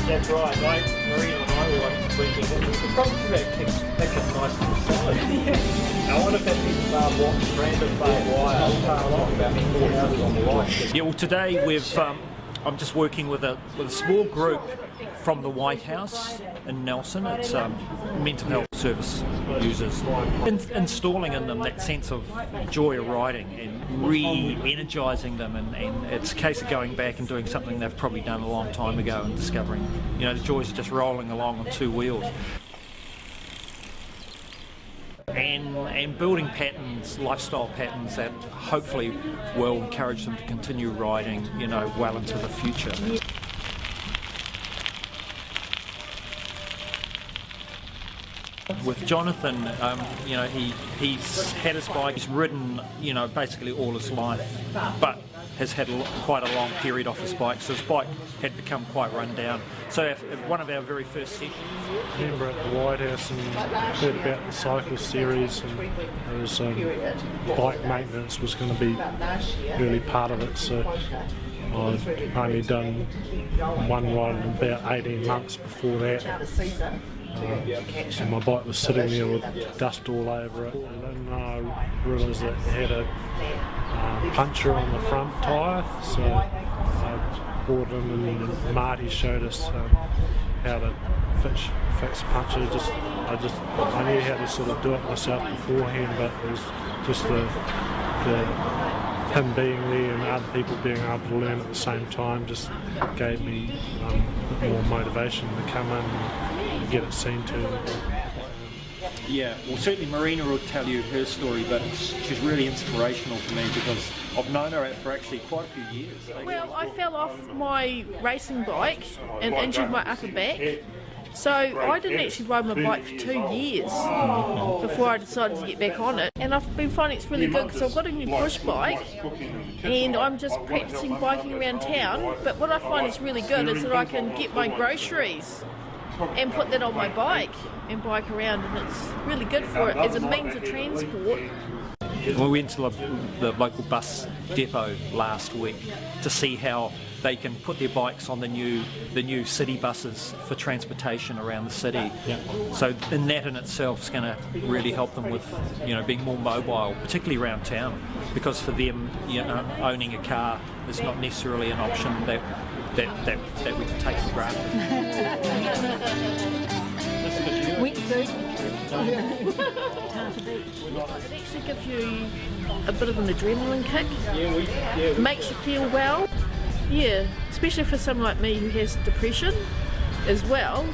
That's right, like Marina and I were on tweeting that we could probably pick up nice to the side. I wonder if that means barbed wire, stranded barbed wire, about 4 houses on the right. Yeah, well today I'm just working with a small group from the White House in Nelson. It's mental health service users. Installing in them that sense of joy of riding and re-energising them, and it's a case of going back and doing something they've probably done a long time ago and discovering, you know, the joys of just rolling along on 2 wheels. And building patterns, lifestyle patterns that hopefully will encourage them to continue riding, you know, well into the future. With Jonathan, you know, he's had his bike, he's ridden, you know, basically all his life, but has had quite a long period off his bike, so his bike had become quite run down. So if one of our very first sessions... I remember at the White House and heard about the cycle series, and there was bike maintenance was going to be really part of it, so I'd only done one ride in about 18 months before that. So my bike was sitting there with dust all over it, and then I realised that it had a puncture on the front tyre, so I brought in and Marty showed us how to fix a puncture. I knew how to sort of do it myself beforehand, but it was just the him being there and other people being able to learn at the same time just gave me a bit more motivation to come in and get it seen to. Yeah, well certainly Marina will tell you her story, but she's really inspirational to me because I've known her for actually quite a few years. Well, I fell off my racing bike and injured my upper back. So I didn't actually ride my bike for 2 years before I decided to get back on it. And I've been finding it's really good because I've got a new push bike and I'm just practicing biking around town. But what I find is really good is that I can get my groceries and put that on my bike and bike around, and it's really good for it as a means of transport. We went to the local bus depot last week to see how they can put their bikes on the new city buses for transportation around the city. Yeah. So in that in itself is going to really help them with, you know, being more mobile, particularly around town, because for them, you know, owning a car is not necessarily an option that we can take for granted. It actually gives you a bit of an adrenaline kick. Makes you feel well. Yeah, especially for someone like me who has depression as well.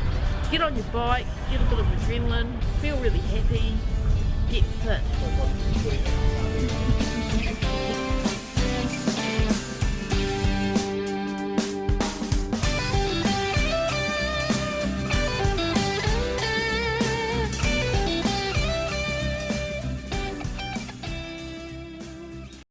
Get on your bike, get a bit of adrenaline, feel really happy, get fit.